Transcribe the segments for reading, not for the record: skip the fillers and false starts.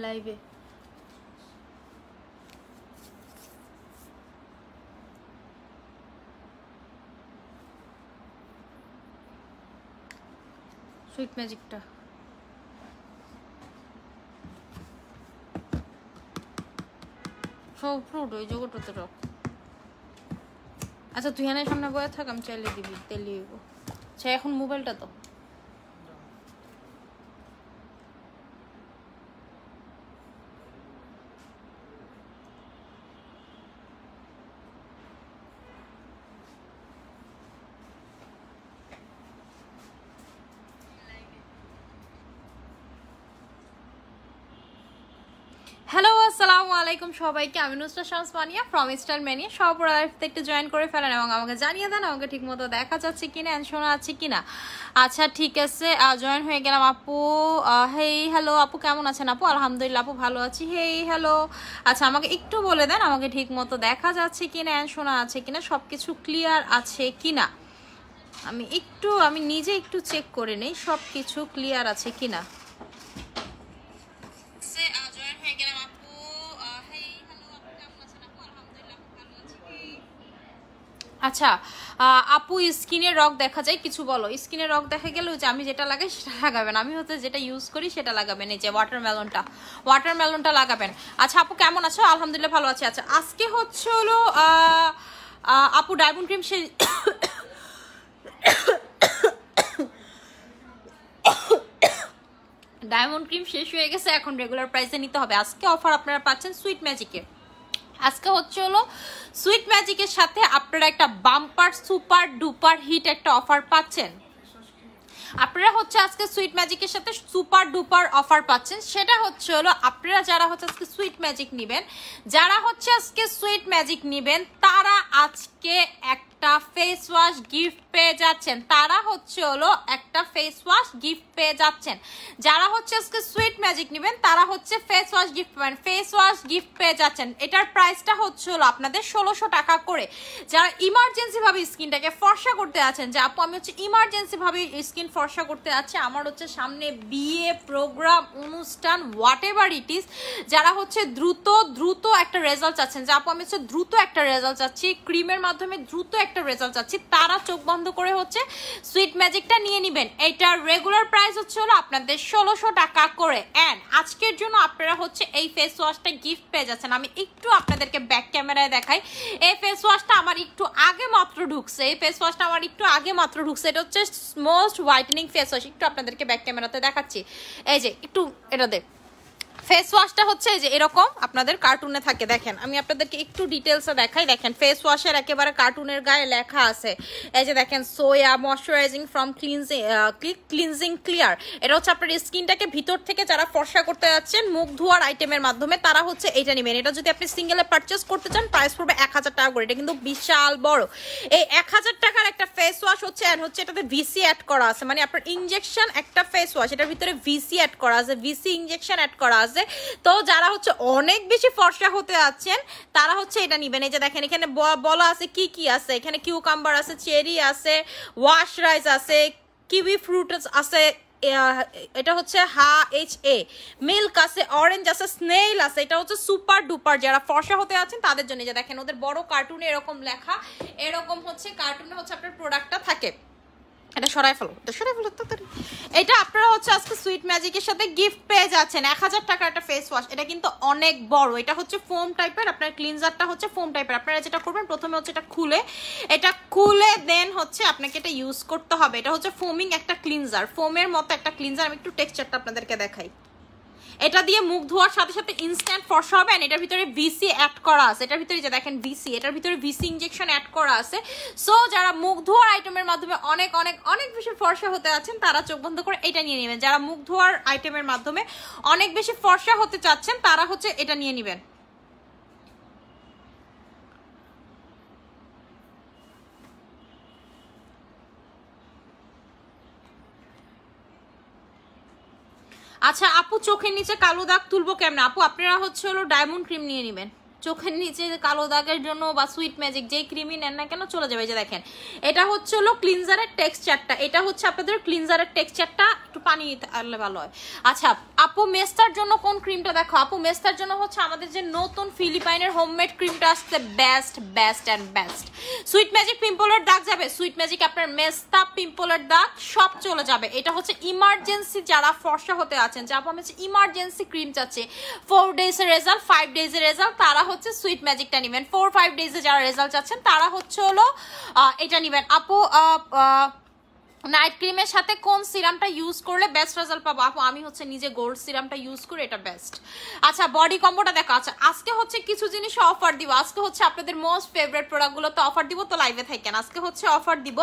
লাইভে সুইট ম্যাজিকটা সব ফ্রুট ওই জগৎটাতে রাখ। আচ্ছা তুই এনে সামনে বয়ে থাক, আমি চাইলে দিবি তেলি হইব। আচ্ছা এখন মোবাইলটা তো হ্যালো আসসালামু আলাইকুম সবাইকে, আমি নুসরাত শামস মানিয়া ফ্রম স্টাইল ম্যানিয়া। সব লাইফতে একটু জয়েন করে ফেলেন এবং আমাকে জানিয়ে দেন আমাকে ঠিক মতো দেখা যাচ্ছে কিনা, শোনা যাচ্ছে কিনা। আচ্ছা ঠিক আছে, জয়েন হয়ে গেলাম। আপু হেই হ্যালো আপু, কেমন আছেন আপু? আলহামদুলিল্লাহ আপু ভালো আছি। Hey hello. আচ্ছা আমাকে একটু বলে দেন আমাকে ঠিক মতো দেখা যাচ্ছে কিনা, শোনা আছে কিনা, সব কিছু ক্লিয়ার আছে কিনা। আমি নিজে একটু চেক করে নেই সব কিছু ক্লিয়ার আছে কিনা। আচ্ছা আপু স্কিনের রক দেখা যায়, কিছু বলো। স্কিনের রক দেখা গেল যে আমি যেটা লাগাই সেটা লাগাবেন, আমি হচ্ছে যেটা ইউজ করি সেটা লাগাবেন। এই যে ওয়াটারমেলনটা লাগাবেন। আচ্ছা আপু কেমন আছো? আলহামদুলিল্লাহ ভালো আছি। আচ্ছা আজকে হচ্ছে হলো আপু ডায়মন্ড ক্রিম শেষ হয়ে গেছে, এখন রেগুলার প্রাইসে নিতে হবে। আজকে অফার আপনারা পাচ্ছেন সুইট ম্যাজিকে। আজকে হচ্ছে হলো সুইট ম্যাজিকের সাথে আপনারা একটা বাম্পার সুপার ডুপার হিট একটা অফার পাচ্ছেন। আপনারা হচ্ছে আজকে সুইট ম্যাজিকের সাথে সুপার ডুপার অফার পাচ্ছেন। সেটা হচ্ছে হলো আপনারা যারা হচ্ছে আজকে সুইট ম্যাজিক নিবেন তারা আজকে একটা ফেস ওয়াশ গিফট পেয়ে যাচ্ছেন। যারা হচ্ছে আজকে সুইট ম্যাজিক নিবেন তারা হচ্ছে ফেস ওয়াশ গিফট পেয়ে যাচ্ছেন। এটার প্রাইসটা হচ্ছে হলো আপনাদের 1600 টাকা করে। যারা ইমার্জেন্সি ভাবে স্কিনটাকে ফর্সা করতে আছেন, যে আপু আমি হচ্ছে ইমার্জেন্সি ভাবে স্কিন ফর্সা করতে যাচ্ছি, আমার হচ্ছে সামনে বিয়ে প্রোগ্রাম অনুষ্ঠান হোয়াট এভার ইট ইজ, যারা হচ্ছে দ্রুত একটা রেজাল্ট চাচ্ছেন, যে আপু আমি হচ্ছে দ্রুত একটা রেজাল্ট চাচ্ছি, ক্রিমের মাধ্যমে দ্রুত একটা রেজাল্ট চাচ্ছি, তারা চোখ বন্ধ করে হচ্ছে সুইট ম্যাজিকটা নিয়ে নেবেন। এটার রেগুলার প্রাইস হচ্ছে হলো আপনাদের 1600 টাকা করে। এন্ড আজকের জন্য আপনারা হচ্ছে এই ফেস ওয়াশটা গিফট পেয়ে যাচ্ছেন। আমি একটু আপনাদেরকে ব্যাক ক্যামেরায় দেখাই। এই ফেস ওয়াশটা আমার একটু আগে মাত্র ঢুকছে। এটা হচ্ছে মোস্ট হোয়াইটেনিং ফেস ওয়াশ। একটু আপনাদেরকে ব্যাক ক্যামেরাতে দেখাচ্ছি। এই যে একটু এটা দেখ, ফেস ওয়াশটা হচ্ছে যে এরকম আপনাদের কার্টুনে থাকে। দেখেন আমি আপনাদেরকে একটু ডিটেলসে দেখাই। দেখেন ফেস ওয়াশের একেবারে কার্টুনের গায়ে লেখা আছে, এই যে দেখেন সোয়া ময়শ্চারাইজিং ফ্রম ক্লিনজিং ক্লিয়ার। এটা হচ্ছে আপনার স্কিনটাকে ভিতর থেকে যারা ফর্সা করতে যাচ্ছেন মুখ ধোয়ার আইটেমের মাধ্যমে, তারা হচ্ছে এটা নেবেন। এটা যদি আপনি সিঙ্গেলে পারচেস করতে চান প্রাইস পড়বে 1000 টাকা করে। এটা কিন্তু বিশাল বড়। এই 1000 টাকার একটা ফেস ওয়াশ হচ্ছে এটাতে ভিসি অ্যাড করা আছে, মানে আপনার ইনজেকশন একটা ফেস ওয়াশ, এটার ভিতরে ভিসি অ্যাড করা আছে, ভিসি ইনজেকশন অ্যাড করা আছে। তো যারা হচ্ছে অনেক বেশি ফর্সা হতে যাচ্ছেন তারা হচ্ছে এটা নিবেন। এই যে দেখেন এখানে বলা আছে কি কি আছে, এখানে কিউকাম্বার আছে, চেরি আছে, ওয়াশ রাইস আছে, কিউই ফ্রুট আছে, এটা হচ্ছে মিল্ক আছে, অরেঞ্জ আছে, স্নেইল আছে। এটা হচ্ছে সুপার ডুপার যারা ফর্সা হতে আছেন তাদের জন্য। যে দেখেন ওদের বড় কার্টুনে এরকম লেখা, এরকম হচ্ছে কার্টুনে হচ্ছে আপনার প্রোডাক্টটা থাকে। এটা সরাই ফেলো তাড়াতাড়ি। এটা আপনারা হচ্ছে আজকে সুইট ম্যাজিকের সাথে গিফট পেয়ে যাচ্ছেন 1000 টাকার একটা ফেস ওয়াশ। এটা কিন্তু অনেক বড়, এটা হচ্ছে ফোম টাইপের, আপনার ক্লিনজারটা হচ্ছে ফোম টাইপের। আপনারা যেটা করবেন প্রথমে হচ্ছে এটা খুলে দেন হচ্ছে আপনাকে এটা ইউজ করতে হবে। এটা হচ্ছে ফোমিং একটা ক্লিনজার, ফোমের মতো একটা ক্লিনজার। আমি একটু টেক্সচারটা আপনাদেরকে দেখাই। এটা দিয়ে মুখ ধোয়ার সাথে সাথে ইনস্ট্যান্ট ফর্সা হবে। এটার ভিতরে ভিসি অ্যাড করা আছে, এটার ভিতরে যে দেখেন ভিসি, এটার ভিতরে ভিসি ইনজেকশন অ্যাড করা আছে। সো যারা মুখ ধোয়ার আইটেমের মাধ্যমে অনেক অনেক অনেক বেশি ফর্সা হতে আছেন তারা চোখ বন্ধ করে এটা নিয়ে নেবেন। যারা মুখ ধোয়ার আইটেমের মাধ্যমে অনেক বেশি ফর্সা হতে চাচ্ছেন তারা হচ্ছে এটা নিয়ে নেবেন। আচ্ছা আপু চোখের নিচে কালো দাগ তুলবো কেমন? আপু আপনারা হচ্ছে হলো ডায়মন্ড ক্রিম নিয়ে নেবেন। চোখের নিচে কালো দাগের জন্য বা সুইট ম্যাজিক যেই ক্রিমই নেন না কেন চলে যাবে। এই যে দেখেন এটা হচ্ছে হলো ক্লিনজারের টেক্সচারটা, এটা হচ্ছে আপনাদের ক্লিনজারের টেক্সচারটা, একটু পানি আনলে ভালো হয়। আচ্ছা আপু মেস্তার জন্য কোন ক্রিমটা দেখো? আপু মেস্তার জন্য হচ্ছে আমাদের যে নতুন ফিলিপাইনের হোমমেড ক্রিমটা আসছে, best best and best. Sweet magic পিম্পলের দাগ যাবে, সুইট ম্যাজিক আপনার মেস্তা পিম্পলের দাগ সব চলে যাবে। এটা হচ্ছে ইমার্জেন্সি যারা ফর্সা হতে আছেন, যে আপু আমি ইমার্জেন্সি ক্রিম চাচ্ছি 4 ডেজের রেজাল্ট 5 ডেজের রেজাল্ট, তারা হচ্ছে সুইট ম্যাজিকটা নেবেন। 4-5 ডেজে যারা রেজাল্ট চাচ্ছেন তারা হচ্ছে হলো এটা নেবেন। আপু নাইট ক্রিমের সাথে কোন সিরামটা ইউজ করলে বেস্ট রেজাল্ট পাবো? আপু আমি হচ্ছে নিজে গোল্ড সিরামটা ইউজ করি, এটা বেস্ট। আচ্ছা বডি কম্বোটা দেখো। আচ্ছা আজকে হচ্ছে কিছু জিনিস অফার দিব, আজকে হচ্ছে আপনাদের মোস্ট ফেভারিট প্রোডাক্টগুলো তো অফার দিব, তো লাইভে থাকেন। আজকে হচ্ছে অফার দিব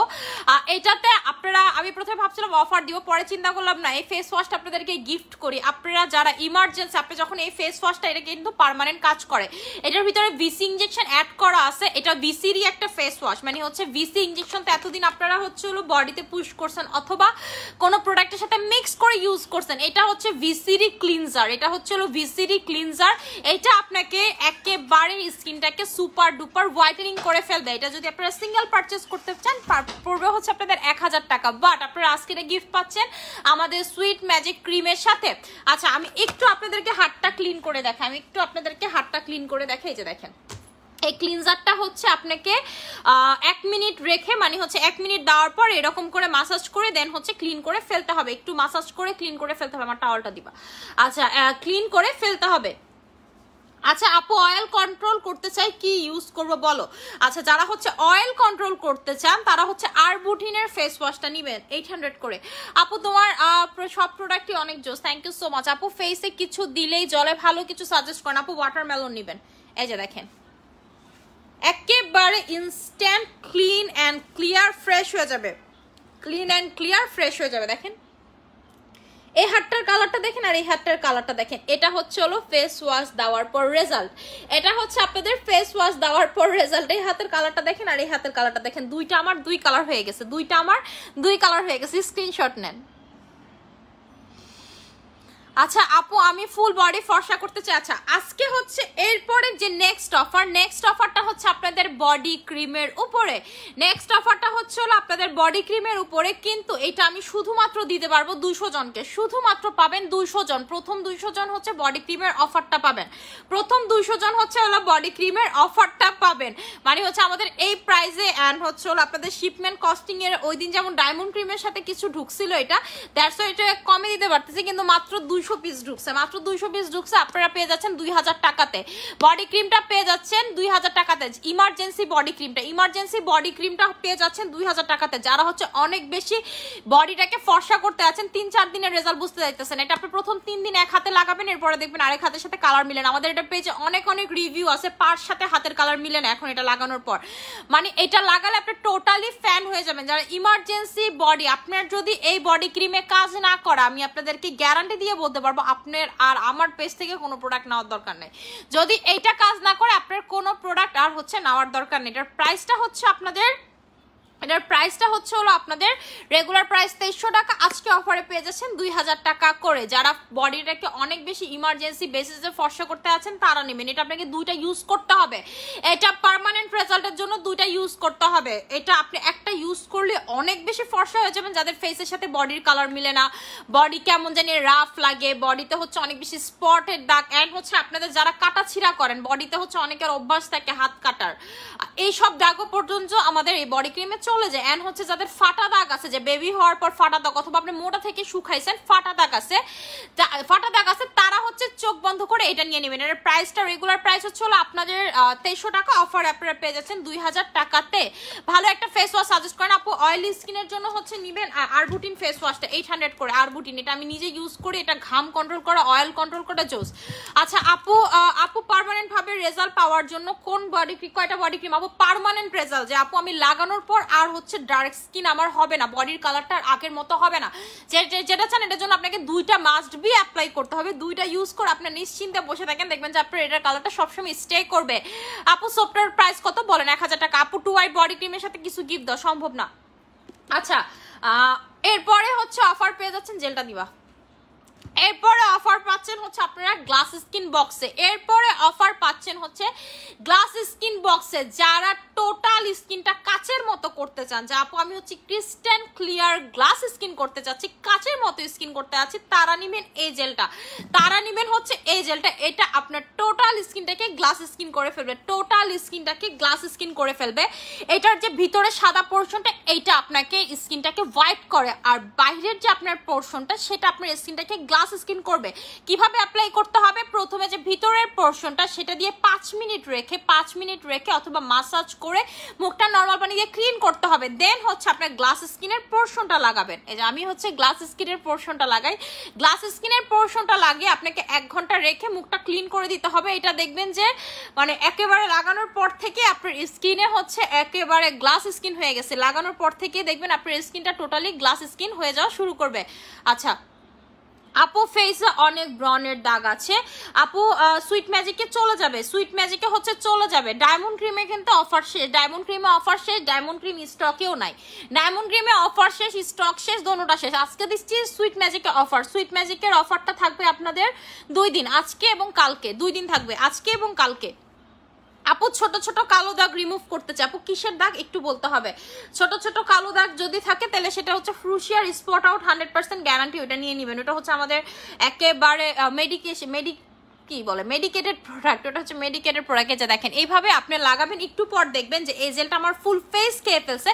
এটাতে আপনারা, আমি প্রথমে ভাবছিলাম অফার দিব, পরে চিন্তা করলাম না এই ফেস ওয়াশটা আপনাদেরকে গিফট করি। আপনারা যারা ইমার্জেন্সি, আপনি যখন এই ফেস ওয়াশটা, এটা কিন্তু পার্মানেন্ট কাজ করে, এটার ভিতরে ভিসি ইনজেকশন অ্যাড করা আছে, এটা ভিসিরই একটা ফেস ওয়াশ, মানে হচ্ছে ভিসি ইনজেকশন তো এতদিন আপনারা হচ্ছে হলো বডিতে পুশ করছেন অথবা কোনো প্রোডাক্টের সাথে মিক্স করে ইউজ করছেন। এটা হচ্ছে ভিসিরি ক্লিনজার, এটা হচ্ছে হলো ভিসিরি ক্লিনজার। এটা আপনাকে একেবারে স্কিনটাকে সুপার ডুপার হোয়াইটেনিং করে ফেলবে। এটা যদি আপনারা সিঙ্গেল পারচেস করতে চান পড়বে হচ্ছে আপনাদের 1000 টাকা, বাট আপনারা আজকে গিফট পাচ্ছেন আমাদের সুইট ম্যাজিক ক্রিমের সাথে। আচ্ছা আমি একটু আপনাদেরকে হাতটা ক্লিন করে দেখাই, আমি একটু আপনাদেরকে হাতটা ক্লিন করে দেখাই। এই যে দেখেন এই ক্লিনজারটা হচ্ছে আপনাকে 1 মিনিট রেখে, মানে হচ্ছে 1 মিনিট দেওয়ার পর এরকম করে মাসাজ করে দেন হচ্ছে ক্লিন করে ফেলতে হবে, একটু মাসাজ করে ক্লিন করে ফেলতে হবে। আমার টাওয়ালটা দিবা। আচ্ছা ক্লিন করে ফেলতে হবে। আচ্ছা আপু অয়েল কন্ট্রোল করতে চাই কি ইউজ করব বলো? আচ্ছা যারা হচ্ছে অয়েল কন্ট্রোল করতে চান তারা হচ্ছে আরবুটিনের ফেস ওয়াশটা নেবেন 800 করে। আপু তোমার সব প্রোডাক্টই অনেক জোস, থ্যাংক ইউ সো মাচ। আপু ফেসে কিছু দিলেই জলে ভালো কিছু সাজেস্ট করেন। আপু ওয়াটারমেলন নেবেন, এই যে দেখেন একেবারে instant clean and clear fresh হয়ে যাবে, ক্লিন অ্যান্ড ক্লিয়ার ফ্রেশ হয়ে যাবে। দেখেন এই হাতটার কালারটা দেখেন আর এই হাতটার কালারটা দেখেন, এটা হচ্ছে হলো ফেস ওয়াশ দেওয়ার পর রেজাল্ট, এটা হচ্ছে আপনাদের ফেস ওয়াশ দেওয়ার পর রেজাল্ট। এই হাতের কালারটা দেখেন আর এই হাতের কালারটা দেখেন, দুইটা আমার 2 কালার হয়ে গেছে, দুইটা আমার 2 কালার হয়ে গেছে। স্ক্রিনশট নেন। আচ্ছা আপু আমি ফুল বডি ফর্সা করতে চাই। আচ্ছা আজকে হচ্ছে এরপরে যে নেক্সট অফারটা হচ্ছে আপনাদের বডি ক্রিমের উপরে, নেক্সট অফারটা হচ্ছে হলো আপনাদের বডি ক্রিমের উপরে, কিন্তু এটা আমি শুধুমাত্র দিতে পারবো 200 জনকে, শুধুমাত্র পাবেন 200 জন। প্রথম 200 জন হচ্ছে বডি ক্রিমের অফারটা পাবেন, প্রথম 200 জন হচ্ছে হলো বডি ক্রিমের অফারটা পাবেন, মানে হচ্ছে আমাদের এই প্রাইসে। অ্যান্ড হচ্ছে হলো আপনাদের শিপমেন্ট কস্টিং এর ওই দিন যেমন ডায়মন্ড ক্রিমের সাথে কিছু ঢুকছিল, এটা দ্যাটস ওয়াই এটা কমে দিতে পারতেছি, কিন্তু মাত্র 200 পিস ঢুকছে, মাত্র 200 পিস ঢুকছে। আপনারা পেয়ে যাচ্ছেন 2000 টাকাতে, বডি ক্রিমটা পেয়ে যাচ্ছেন 2000 টাকাতে, ইমার্জেন্সি বডি ক্রিমটা পেয়ে যাচ্ছেন 2000 টাকাতে। যারা হচ্ছে অনেক বেশি বডিটাকে ফর্সা করতে আছেন, 3-4 দিনের রেজাল্ট বুঝতে যাইতেছেন, এটা আপনি প্রথম 3 দিন এক হাতে লাগাবেন, এরপরে দেখবেন আরেক হাতের সাথে কালার মিলে না। আমাদের এটা পেজে অনেক রিভিউ আছে, পার সাথে হাতের কালার মিলে না এখন এটা লাগানোর পর, মানে এটা লাগালে আপনি টোটালি ফ্যান হয়ে যাবেন। যারা ইমার্জেন্সি বডি, আপনার যদি এই বডি ক্রিমে কাজ না করে, আমি আপনাদেরকে গ্যারান্টি দিয়ে বলতে পারবো আপনার আর আমার পেজ থেকে কোনো প্রোডাক্ট নেওয়ার দরকার নেই। যদি এইটা কাজ না করে আপনার কোনো প্রোডাক্ট আর হচ্ছে নেওয়ার দরকার নেই। এটার প্রাইসটা হচ্ছে আপনাদের, এটার প্রাইসটা হচ্ছে হলো আপনাদের রেগুলার প্রাইস 2300 টাকা, আজকে অফারে পেয়ে যাচ্ছেন 2000 টাকা করে। যারা বডিটাকে অনেক বেশি ইমার্জেন্সি বেসিসে ফর্সা করতে আছেন তারা নেবেন। এটা আপনাকে 2টা ইউজ করতে হবে, এটা পার্মানেন্ট রেজাল্টের জন্য 2টা ইউজ করতে হবে। এটা আপনি একটা ইউজ করলে অনেক বেশি ফর্সা হয়ে যাবেন, যাদের ফেসের সাথে বডির কালার মিলে না, বডি কেমন জানি রাফ লাগে, বডিতে হচ্ছে অনেক বেশি স্পটের দাগ, অ্যান্ড হচ্ছে আপনাদের যারা কাটা ছিঁড়া করেন, বডিতে হচ্ছে অনেকের অভ্যাস থাকে হাত কাটার, এইসব দাগও পর্যন্ত আমাদের এই বডি ক্রিমে চলে যায়। এন্ড হচ্ছে যাদের ফাটা দাগ আছে, যে বেবি হওয়ার পর ফাটা দাগ, অথবা আপনি মোটা থেকে শুকাইছেন ফাটা দাগ আছে, তারা হচ্ছে চোখ বন্ধ করে এটা নিয়ে নেবেন। এর প্রাইসটা রেগুলার প্রাইস হচ্ছে হলো আপনাদের 2300 টাকা, অফার আপনারা পেয়ে যাচ্ছেন 2000 টাকাতে। ভালো একটা ফেস ওয়াশ সাজেস্ট করেন আপু। অয়েলি স্কিনের জন্য হচ্ছে নেবেন আরবুটিন ফেস ওয়াশটা 800 করে। আরবুটিন এটা আমি নিজে ইউজ করি, এটা ঘাম কন্ট্রোল করা, অয়েল কন্ট্রোল করা জোস। আচ্ছা আপু পার্মানেন্ট ভাবে রেজাল্ট পাওয়ার জন্য কোন বডি ক্রিম, কয়টা বডি ক্রিম আপু পার্মানেন্ট রেজাল্ট, যে আপু আমি লাগানোর পর আর হচ্ছে ডার্ক স্কিন আমার হবে না, বডির কালারটা আগের মতো হবে না, যেটা চান এটার জন্য আপনাকে 2টা মাস্ট বি অ্যাপ্লাই করতে হবে। 2টা ইউজ করে আপনি নিশ্চিন্তে বসে থাকেন, দেখবেন যে আপনার এটার কালারটা সবসময় স্টে করবে। আপু সোপটার প্রাইস কত বলেন? 1000 টাকা। আপু 2 হোয়াইট বডি ক্রিমের সাথে কিছু গিফট দেওয়া সম্ভব না। আচ্ছা এরপরে হচ্ছে অফার পেয়ে যাচ্ছেন জেলটা দিবা, এরপরে অফার পাচ্ছেন হচ্ছে আপনারা গ্লাস স্কিন বক্সে, এরপরে অফার পাচ্ছেন হচ্ছে গ্লাস স্কিন বক্সে। যারা টোটাল স্কিনটা কাচের মতো করতে চান, যে আপু আমি হচ্ছে ক্রিস্টাল ক্লিয়ার গ্লাস স্কিন করতে চাচ্ছি, কাচের মতো স্কিন করতে চাচ্ছি, তারা নেবেন এই জেলটা, তারা নেবেন হচ্ছে এই জেলটা। এটা আপনার টোটাল স্কিনটাকে গ্লাস স্কিন করে ফেলবে, টোটাল স্কিনটাকে গ্লাস স্কিন করে ফেলবে। এটার যে ভিতরে সাদা পোর্শনটা এইটা আপনাকে স্কিনটাকে হোয়াইট করে, আর বাইরের যে আপনার পোর্শনটা সেটা আপনার স্কিনটাকে গ্লাস স্কিন করবে। কিভাবে অ্যাপ্লাই করতে হবে? প্রথমে যে ভিতরের পোর্শনটা সেটা দিয়ে 5 মিনিট রেখে অথবা মাসাজ করে মুখটা নরমাল পানি দিয়ে ক্লিন করতে হবে। দেন হচ্ছে আপনার গ্লাস স্কিনের পোর্শনটা লাগাবেন। এই যে আমি হচ্ছে গ্লাস স্কিনের পোর্শনটা লাগাই, গ্লাস স্কিনের পোর্শনটা লাগিয়ে আপনাকে 1 ঘন্টা রেখে মুখটা ক্লিন করে দিতে হবে। এটা দেখবেন যে মানে একেবারে লাগানোর পর থেকে আপনার স্কিনে হচ্ছে একেবারে গ্লাস স্কিন হয়ে গেছে, লাগানোর পর থেকে দেখবেন আপনার স্কিনটা টোটালি গ্লাস স্কিন হয়ে যাওয়া শুরু করবে। আচ্ছা আপু ফেসে অনেক ব্রনের দাগ আছে, আপু সুইট ম্যাজিকে চলে যাবে, সুইট ম্যাজিকে হচ্ছে চলে যাবে। ডায়মন্ড ক্রিমে কিন্তু অফার শেষ, ডায়মন্ড ক্রিমে অফার শেষ, ডায়মন্ড ক্রিম স্টকেও নাই, ডায়মন্ড ক্রিমে অফার শেষ, স্টক শেষ, দোনোটা শেষ। আজকে দিচ্ছি সুইট ম্যাজিকে অফার, সুইট ম্যাজিকের অফারটা থাকবে আপনাদের 2 দিন, আজকে এবং কালকে, 2 দিন থাকবে, আজকে এবং কালকে। আপু ছোট ছোট কালো দাগ রিমুভ করতে চাই, আপু কিসের দাগ একটু বলতে হবে। ছোট ছোট কালো দাগ যদি থাকে তাহলে সেটা হচ্ছে ফ্রুশিয়ার স্পট আউট 100% গ্যারান্টি, ওটা নিয়ে নেবেন। ওটা হচ্ছে আমাদের একেবারে মেডিকেটেড প্রোডাক্ট, ওটা হচ্ছে মেডিকেটেড প্রোডাক্ট। যে দেখেন এইভাবে আপনি লাগাবেন, একটু পর দেখবেন যে এই জেলটা আমার ফুল ফেস খেয়ে ফেলছে,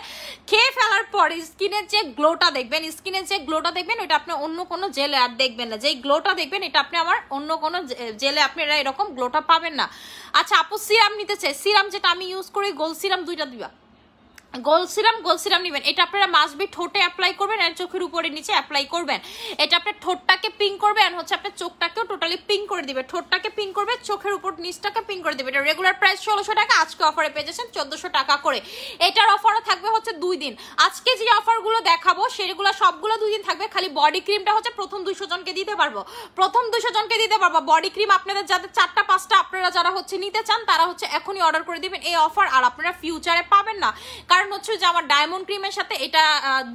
খেয়ে ফেলার পর স্কিনের যে গ্লোটা দেখবেন, স্কিনের যে গ্লোটা দেখবেন ওইটা আপনি অন্য কোনো জেলে আর দেখবেন না, যেই গ্লোটা দেখবেন এটা আপনি আমার অন্য কোনো জেলে আপনারা এরকম গ্লোটা পাবেন না। আচ্ছা আপু সিরাম নিতে চাই, সিরাম যেটা আমি ইউজ করি গোল সিরাম, 2টা দিবা, গোল সিরাম নেবেন। এটা আপনারা মাসবি ঠোঁটে অ্যাপ্লাই করবেন আর চোখের উপরে নিচে অ্যাপ্লাই করবেন। এটা আপনার ঠোঁটটাকে পিঙ্ক করবে আর হচ্ছে আপনার চোখটাকেও টোটালি পিঙ্ক করে দিবে, ঠোঁটটাকে পিঙ্ক করবে, চোখের উপর নিচটাকে পিঙ্ক করে দিবে। এটা রেগুলার প্রাইস 1600 টাকা, আজকে অফারে পেয়ে যাচ্ছেন 1400 টাকা করে। এটার অফারও থাকবে হচ্ছে 2 দিন। আজকে যে অফারগুলো দেখাবো সেগুলো সবগুলো 2 দিন থাকবে। খালি বডি ক্রিমটা হচ্ছে প্রথম 200 জনকে দিতে পারবো, প্রথম 200 জনকে দিতে পারবো বডি ক্রিম। আপনাদের যাদের 4টা 5টা আপনারা যারা হচ্ছে নিতে চান তারা হচ্ছে এখনই অর্ডার করে দিবেন এই অফার, আর আপনারা ফিউচারে পাবেন না। কারণ হচ্ছে যে আমার ডায়মন্ড ক্রিমের সাথে এটা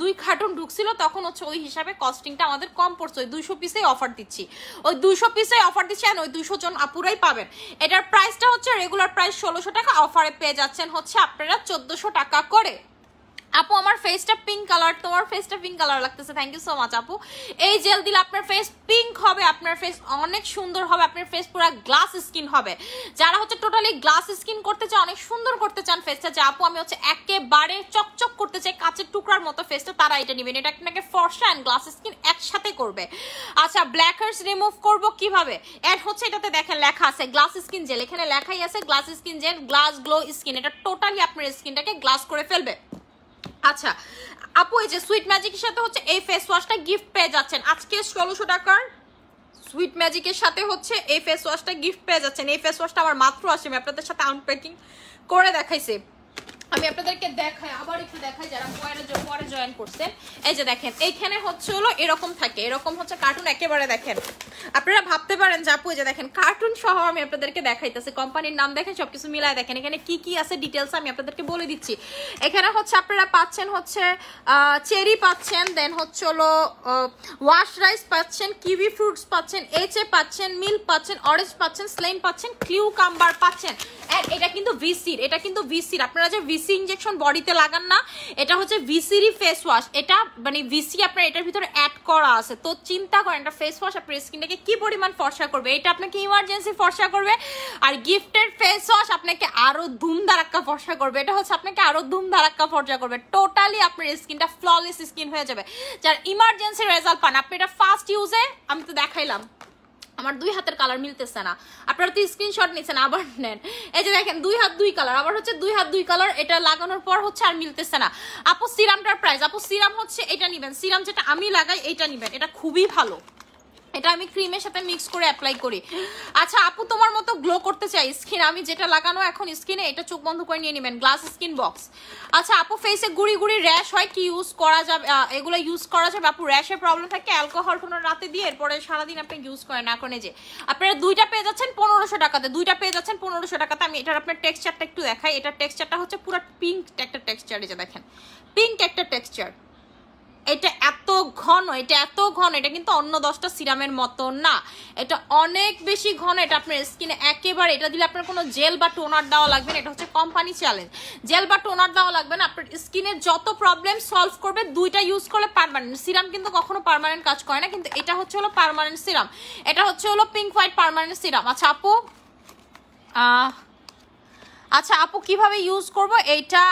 2 কার্টুন ঢুকছিল, তখন হচ্ছে ওই হিসাবে কস্টিংটা আমাদের কম পড়ছে, ওই 200 পিসেই অফার দিচ্ছি, ওই 200 পিসেই অফার দিচ্ছি, আর ওই 200 জন আপুরাই পাবেন। এটার প্রাইসটা হচ্ছে রেগুলার প্রাইস 1600 টাকা, অফারে পেয়ে যাচ্ছেন হচ্ছে আপনারা 1400 টাকা করে। আপু আমার ফেসটা পিঙ্ক কালার, তোমার ফেসটা পিঙ্ক কালার লাগতেছে, থ্যাংক ইউ সো মাচ আপু। এই জেল দিলে আপনার ফেস পিঙ্ক হবে, আপনার ফেস অনেক সুন্দর হবে, আপনার ফেস পুরো গ্লাস স্কিন হবে। যারা হচ্ছে টোটালি গ্লাস স্কিন করতে চান, অনেক সুন্দর করতে চান ফেসটা, যে আপু আমি হচ্ছে একেবারে চকচক করতে চাই কাচের টুকরার মতো ফেসটা, তারা এটা নেবেন। এটা আপনাকে ফর্সা অ্যান্ড গ্লাস স্কিন একসাথে করবে। আচ্ছা ব্ল্যাক হেডস রিমুভ করবো কিভাবে? এর হচ্ছে এটাতে দেখেন লেখা আছে গ্লাস স্কিন জেল, এখানে লেখাই আছে glass skin gel, glass glow skin. এটা টোটালি আপনার স্কিনটাকে গ্লাস করে ফেলবে। আচ্ছা আপু এই যে সুইট ম্যাজিকের সাথে হচ্ছে এই ফেস ওয়াশটা গিফট পেয়ে যাচ্ছেন আজকে 1600 টাকার। সুইট ম্যাজিকের সাথে হচ্ছে এই ফেস ওয়াশটা গিফট পেয়ে যাচ্ছেন। এই ফেস ওয়াশটা আমার মাত্র আসে, আমি আপনাদের সাথে আনপ্যাকিং করে দেখাইছি, আমি আপনাদেরকে দেখাই, আবার একটু দেখাই যারা পরে জয়েন করছেন। এই যে দেখেন এইখানে হচ্ছে হলো এরকম থাকে, এরকম হচ্ছে কার্টুন একেবারে দেখেন, আপনারা ভাবতে পারেন যে আপু এই যে দেখেন কার্টুন সহ আমি আপনাদেরকে দেখাইতেছি, কোম্পানির নাম দেখেন সবকিছু মিলায় দেখেন, এখানে কি কি আছে ডিটেলস আমি আপনাদেরকে বলে দিচ্ছি। এখানে হচ্ছে আপনারা পাচ্ছেন হচ্ছে চেরি পাচ্ছেন, দেন হচ্ছে হলো ওয়াশ রাইস পাচ্ছেন, কিউই ফ্রুটস পাচ্ছেন, এইচে পাচ্ছেন, মিল্ক পাচ্ছেন, অরেঞ্জ পাচ্ছেন, স্লেন পাচ্ছেন, কিউকাম্বার পাচ্ছেন। এন্ড এটা কিন্তু ভিসির, এটা কিন্তু ভিসির, আপনারা যে ভিসি ইনজেকশন বডিতে লাগান না, এটা হচ্ছে ভিসিরই ফেস ওয়াশ। এটা মানে ভিসি আপনার এটার ভিতরে অ্যাড করা আছে, তো চিন্তা করেন একটা ফেস ওয়াশ আপনার স্কিনটাকে কি পরিমাণ ফর্সা করবে। এটা আপনাকে ইমার্জেন্সি ফর্সা করবে, আর গিফটের ফেস ওয়াশ আপনাকে আরো ধুমধারাক্কা ফর্সা করবে। এটা হচ্ছে আপনাকে আরো ধুমধারাক্কা ফর্সা করবে, টোটালি আপনার স্কিনটা ফ্ললেস স্কিন হয়ে যাবে। যার ইমার্জেন্সি রেজাল্ট পান আপনি এটা ফার্স্ট ইউজে, আমি তো দেখাইলাম আমার 2 হাতের কালার মিলতেছে না, আপনারা তো স্ক্রিনশট নিচ্ছেন আবার নেন। এই যে দেখেন 2 হাত 2 কালার, আবার হচ্ছে 2 হাত 2 কালার, এটা লাগানোর পর হচ্ছে আর মিলতেছে না। আপু সিরামটার প্রাইস, আপু সিরাম হচ্ছে এটা নিবেন, সিরাম যেটা আমি লাগাই এটা নিবেন, এটা খুবই ভালো, এটা আমি ক্রিমের সাথে মিক্স করে অ্যাপ্লাই করি। আচ্ছা আপু তোমার মতো গ্লো করতে চাই স্কিন, আমি যেটা লাগানো এখন স্কিনে এটা চোখ বন্ধ করে নিয়ে নেবেন, গ্লাস স্কিন বক্স। আচ্ছা আপু ফেসে গুড়ি গুড়ি র্যাশ হয়, কি ইউজ করা যাবে? এগুলো ইউজ করা যাবে আপু, র্যাশের প্রবলেম থাকে অ্যালকোহল কোনো রাতে দিয়ে এরপরে সারাদিন আপনি ইউজ করেন, এখন এই যে আপনারা 2টা পেয়ে যাচ্ছেন 1500 টাকাতে, 2টা পেয়ে যাচ্ছেন 1500 টাকাতে। আমি এটার আপনার টেক্সচারটা একটু দেখাই, এটার টেক্সচারটা হচ্ছে পুরো পিঙ্ক একটা টেক্সচার, এই যে দেখেন পিঙ্ক একটা টেক্সচার, এটা এত ঘন, এটা এত ঘন, এটা কিন্তু অন্য 10টা সিরামের মতো না, এটা অনেক বেশি ঘন। এটা আপনার স্কিনে একেবারে, এটা দিলে আপনার কোনো জেল বা টোনার দেওয়া লাগবে না, এটা হচ্ছে কোম্পানি চ্যালেঞ্জ। জেল বা টোনার দেওয়া লাগবে না, আপনার স্কিনের যত প্রবলেম সলভ করবে। দুইটা ইউজ করলে পার্মানেন্ট। সিরাম কিন্তু কখনো পার্মানেন্ট কাজ করে না, কিন্তু এটা হচ্ছে হলো পার্মানেন্ট সিরাম। এটা হচ্ছে হলো পিঙ্ক হোয়াইট পার্মানেন্ট সিরাম। আচ্ছা আপু, আচ্ছা আপু কিভাবে ইউজ করব এইটা?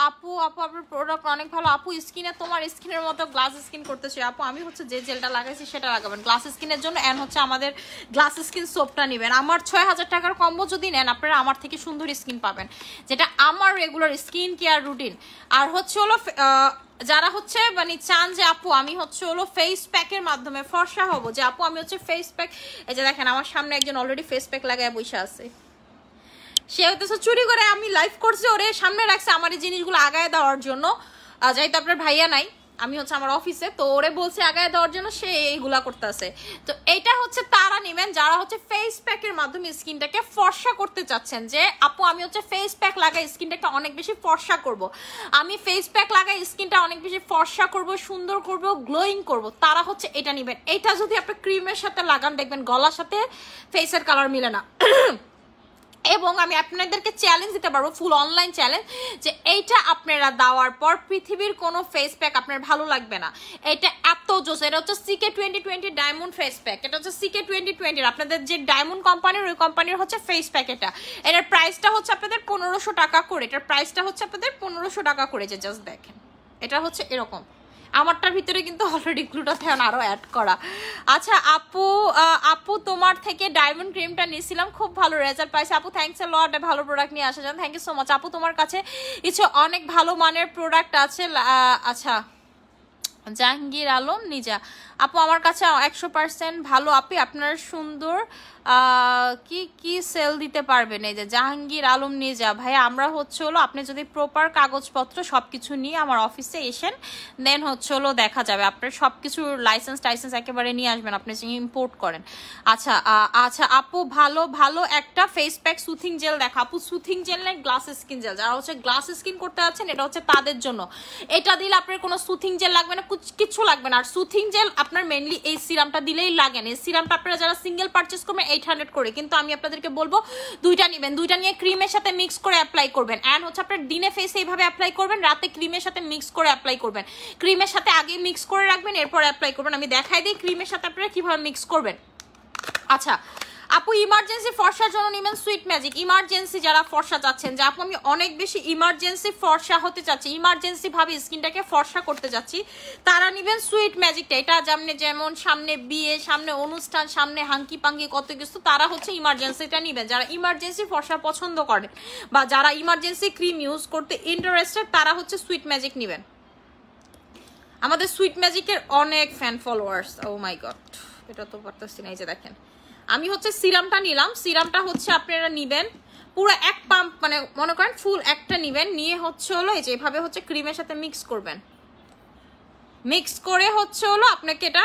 আপু আপনার প্রোডাক্ট অনেক ভালো আপু। স্কিনে তোমার স্কিনের মতো গ্লাস স্কিন করতেছি আপু। আমি হচ্ছে যে জেলটা লাগাইছি সেটা লাগাবেন গ্লাস স্কিনের জন্য। এন্ড হচ্ছে আমাদের গ্লাস স্কিন সোপটা নেবেন। আমার 6000 টাকার কম্বো যদি নেন আপনারা আমার থেকে সুন্দর স্কিন পাবেন, যেটা আমার রেগুলার স্কিন কেয়ার রুটিন। আর হচ্ছে হলো যারা হচ্ছে মানে চান যে আপু আমি হচ্ছে হলো ফেস প্যাকের মাধ্যমে ফর্সা হব, যে আপু আমি হচ্ছে ফেস প্যাক, এই যে দেখেন আমার সামনে একজন অলরেডি ফেস প্যাক লাগায় বসে আছে। সে হইতেছে চুরি করে আমি লাইভ করছি, ওরে সামনে রাখছে আমার এই জিনিসগুলো আগায় দেওয়ার জন্য। যেহেতু আপনার ভাইয়া নাই, আমি হচ্ছে আমার অফিসে, তো ওরে বলছে আগায় দেওয়ার জন্য, সে এইগুলা করতেছে। তো এইটা হচ্ছে তারা নেবেন যারা হচ্ছে ফেস প্যাকের মাধ্যমে স্কিনটাকে ফর্সা করতে চাচ্ছেন, যে আপু আমি হচ্ছে ফেস প্যাক লাগাই স্কিনটাকে অনেক বেশি ফর্সা করব, আমি ফেস প্যাক লাগাই স্কিনটা অনেক বেশি ফর্সা করব, সুন্দর করব, গ্লোয়িং করব, তারা হচ্ছে এটা নেবেন। এটা যদি আপনি ক্রিমের সাথে লাগান দেখবেন গলার সাথে ফেসের কালার মিলে না। এবং আমি আপনাদেরকে চ্যালেঞ্জ দিতে পারবো, ফুল অনলাইন চ্যালেঞ্জ, যে এইটা আপনারা দেওয়ার পর পৃথিবীর কোনো ফেস প্যাক আপনার ভালো লাগবে না। এটা এত জোস। এটা হচ্ছে CK 2020 ডায়মন্ড ফেস প্যাক। এটা হচ্ছে CK 2020 আপনাদের যে ডায়মন্ড কোম্পানির, ওই কোম্পানির হচ্ছে ফেস প্যাক। এটার প্রাইসটা হচ্ছে আপনাদের 1500 টাকা করে। এটার প্রাইসটা হচ্ছে আপনাদের 1500 টাকা করে। যে জাস্ট দেখেন এটা হচ্ছে এরকম। আমারটার ভিতরে কিন্তু অলরেডি গ্লুটাথিয়ন আরো অ্যাড করা। আচ্ছা আপু, আপু তোমার থেকে ডায়মন্ড ক্রিমটা নিয়েছিলাম, খুব ভালো রেজাল্ট পাইছি আপু, থ্যাংকস এ লট, ভালো প্রোডাক্ট নিয়ে আসার জন্য, থ্যাংক ইউ সো মাচ আপু। তোমার কাছে কিছু অনেক ভালো মানের প্রোডাক্ট আছে। আচ্ছা জাহাঙ্গীর আলম নিজা আপু, আমার কাছে 100% ভালো আপু, আপনার সুন্দর কি কি সেল দিতে পারবেন? এই যে জাহাঙ্গীর আলম নিজা ভাই, আমরা হচ্ছে হলো আপনি যদি প্রপার কাগজপত্র সবকিছু নিয়ে আমার অফিসে এসেন, দেন হচ্ছে হলো দেখা যাবে। আপনার সবকিছু লাইসেন্স টাইসেন্স একেবারে নিয়ে আসবেন, আপনি যে ইম্পোর্ট করেন। আচ্ছা আচ্ছা আপু, ভালো ভালো একটা ফেস প্যাক সুথিং জেল দেখা আপু। সুথিং জেল নাই, গ্লাস স্কিন জেল। যারা হচ্ছে গ্লাস স্কিন করতে আছেন এটা হচ্ছে তাদের জন্য। এটা দিলে আপনার কোনো সুথিং জেল লাগবে না, কিছু লাগবে না। আর সুথিং জেল আপনার মেনলি এই সিরামটা দিলেই লাগেন। এই সিরামটা আপনারা যারা সিঙ্গেল পারচেস করবেন 800 করে, কিন্তু আমি আপনাদেরকে বলবো দুইটা নেবেন, দুইটা নিয়ে ক্রিমের সাথে মিক্স করে অ্যাপ্লাই করবেন। অ্যান্ড হচ্ছে আপনার দিনে ফেসে এইভাবে অ্যাপ্লাই করবেন, রাতে ক্রিমের সাথে মিক্স করে অ্যাপ্লাই করবেন। ক্রিমের সাথে আগে মিক্স করে রাখবেন, এরপর অ্যাপ্লাই করবেন। আমি দেখাই দিই ক্রিমের সাথে আপনারা কিভাবে মিক্স করবেন। আচ্ছা আপু, ইমার্জেন্সি ফর্সার জন্য নেবেন সুইট ম্যাজিক। ইমার্জেন্সি যারা ফর্সা চাচ্ছেন, যে আপু আমি অনেক বেশি ইমার্জেন্সি ফর্সা হতে চাচ্ছি, ইমার্জেন্সি ভাবে স্কিনটাকে ফর্সা করতে চাচ্ছি, তারা নেবেন সুইট ম্যাজিকটা। এটা যেমন সামনে বিয়ে, সামনে অনুষ্ঠান, সামনে হাঙ্কি পাঙ্কি কত কিছু, তারা হচ্ছে ইমার্জেন্সিটা নেবেন। যারা ইমার্জেন্সি ফর্সা পছন্দ করেন বা যারা ইমার্জেন্সি ক্রিম ইউজ করতে ইন্টারেস্টেড, তারা হচ্ছে সুইট ম্যাজিক নেবেন। আমাদের সুইট ম্যাজিকের অনেক ফ্যান ফলোয়ার্স। ও মাই গড, এটা তো পারতেছি না। এই যে দেখেন আমি হচ্ছে সিরামটা নিলাম, সিরামটা হচ্ছে আপনারা নিবেন পুরো এক পাম্প, মানে মনে করেন ফুল একটা নিবেন, নিয়ে হচ্ছে হলো এই যে এভাবে হচ্ছে ক্রিমের সাথে মিক্স করবেন। মিক্স করে হচ্ছে হলো আপনাকে এটা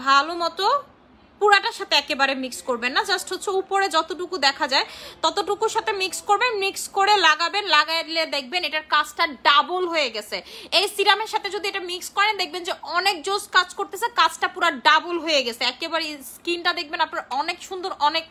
ভালো মতো পুরাটার সাথে একেবারে মিক্স করবেন না, জাস্ট হচ্ছে উপরে যতটুকু দেখা যায় ততটুকুর সাথে মিক্স করবেন। মিক্স করে লাগাবেন, লাগাইলে দেখবেন এটার কাজটা ডাবল হয়ে গেছে। এই সিরামের সাথে যদি এটা মিক্স করেন দেখবেন যে অনেক জোস কাজ করতেছে, কাজটা পুরো ডাবল হয়ে গেছে। একেবারে স্কিনটা দেখবেন আপনার অনেক সুন্দর, অনেক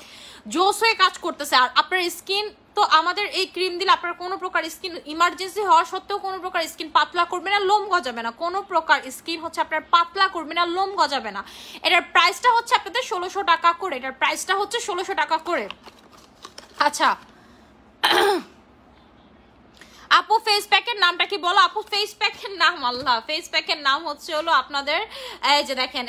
জোস হয়ে কাজ করতেছে। আর আপনার স্কিন তো আমাদের এই ক্রিম দিলে আপনার কোনো প্রকার স্কিন ইমার্জেন্সি হওয়া সত্ত্বেও কোনো প্রকার স্কিন পাতলা করবে না, লোম গজাবে না, কোনো প্রকার স্কিন হচ্ছে আপনার পাতলা করবে না, লোম গজাবে না। এটার প্রাইসটা হচ্ছে আপনাদের 1600 টাকা করে। এটার প্রাইসটা হচ্ছে 1600 টাকা করে। আচ্ছা আপু ফেস প্যাকের নামটা কি বলো? আপু ফেস প্যাকের নাম, আল্লাহ, ফেস প্যাকের নাম হচ্ছে হলো আপনাদের এই যে দেখেন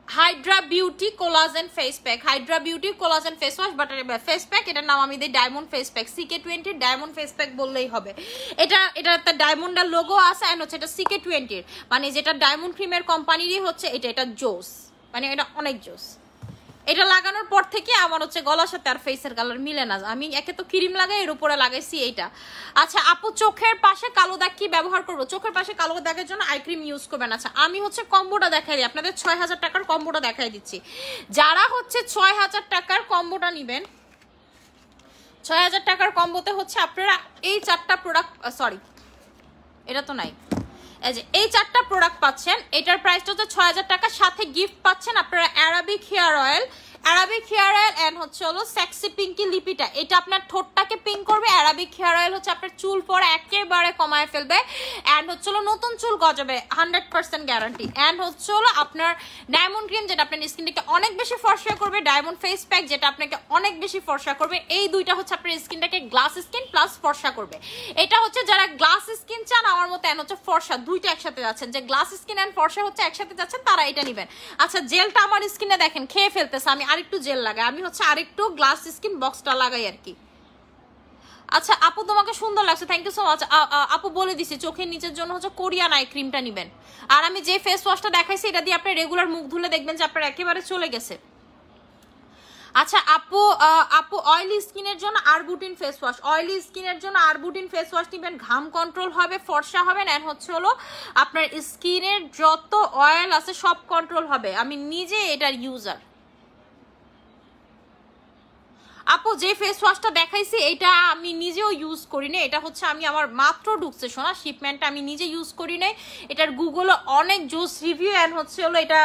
Hydra beauty collagen face pack, Hydra beauty collagen face wash butter face pack. এটার নাম আমি দিই diamond face pack. CK 20 diamond face pack বললেই হবে। এটা একটা ডায়মন্ডের লোগো আছে, এন্ড হচ্ছে এটা CK 20 মানে যেটা ডায়মন্ড ক্রিমের কোম্পানিরই হচ্ছে এটা জোস, মানে এটা অনেক জোস। এটা লাগানোর পর থেকে আমার হচ্ছে গলার সাথে আর ফেসের কালার মিলে না। আমি একে তো ক্রিম লাগাই, এর উপরে লাগাইছি এইটা। আচ্ছা আপু, চোখের পাশে কালো দাগ কি ব্যবহার করবো? চোখের পাশে কালো দাগের জন্য আই ক্রিম ইউজ করবেন। আচ্ছা আমি হচ্ছে কম্বোটা দেখাই দিই আপনাদের, 6000 টাকার কম্বোটা দেখাই দিচ্ছি। যারা হচ্ছে 6000 টাকার কম্বোটা নিবেন, 6000 টাকার কম্বোতে হচ্ছে আপনারা এই 4টা প্রোডাক্ট, সরি এটা তো নাই, এই যে এই 4টা প্রোডাক্ট পাচ্ছেন, এটার প্রাইসটা হচ্ছে 6000 টাকা, সাথে গিফট পাচ্ছেন আপনারা অ্যারাবিক হেয়ার অয়েল এন্ড হচ্ছে হলো সেক্সি পিঙ্কি লিপিটা, এটা আপনার ঠোঁটটাকে পিঙ্ক করবে। অ্যারাবিক হেয়ার অয়েল হচ্ছে আপনার চুল পড়া একেবারে কমায় ফেলবে এন্ড হচ্ছে হলো নতুন চুল গজাবে 100% গ্যারান্টি। এন্ড হচ্ছে হলো আপনার ডায়মন্ড ক্রিম, যেটা আপনার স্কিনটাকে অনেক বেশি ফর্সা করবে। ডায়মন্ড ফেস প্যাক, যেটা আপনাকে অনেক বেশি ফর্সা করবে। এই দুইটা হচ্ছে আপনার স্কিনটাকে গ্লাস স্কিন প্লাস ফর্সা করবে। এটা হচ্ছে যারা গ্লাস স্কিন চান আমার মতো এন্ড হচ্ছে ফর্সা, দুইটা একসাথে যাচ্ছেন, যে গ্লাস স্কিন এন্ড ফর্সা হচ্ছে একসাথে যাচ্ছেন, তারা এটা নেবেন। আচ্ছা জেলটা আমার স্কিনে দেখেন খেয়ে ফেলতেছে, আমি আরেকটু জেল লাগাই, আমি হচ্ছে আরেকটু গ্লাস স্কিন বক্সটা লাগাই আর কি। আচ্ছা আপু তোমাকে সুন্দর লাগছে, থ্যাংক ইউ সো মাচ। আপু বলে দিছি চোখের নিচের জন্য হচ্ছে কোরিয়ান আই ক্রিমটা নেবেন। আর আমি যে ফেস ওয়াশটা দেখাইছি এটা দিয়ে আপনি রেগুলার মুখ ধুলে দেখবেন যে আপনার একেবারে চলে গেছে। আচ্ছা আপু অয়েলি স্কিনের জন্য আরবুটিন ফেস ওয়াশ, অয়েলি স্কিনের জন্য আরবুটিন ফেস ওয়াশ নেবেন, ঘাম কন্ট্রোল হবে, ফর্সা হবে এন্ড হচ্ছে হলো আপনার স্কিনের যত অয়েল আছে সব কন্ট্রোল হবে। আমি নিজে এটার ইউজার। আপু যে ফেস ওয়াশটা দেখাইছি এটা আমি নিজেও ইউজ করি না, এটা হচ্ছে আমি আমার মাত্র ঢুকছে শোনা শিপমেন্টটা, আমি নিজে ইউজ করি নাই। এটার গুগলে অনেক জোস রিভিউ এন্ড হচ্ছে হলো এটা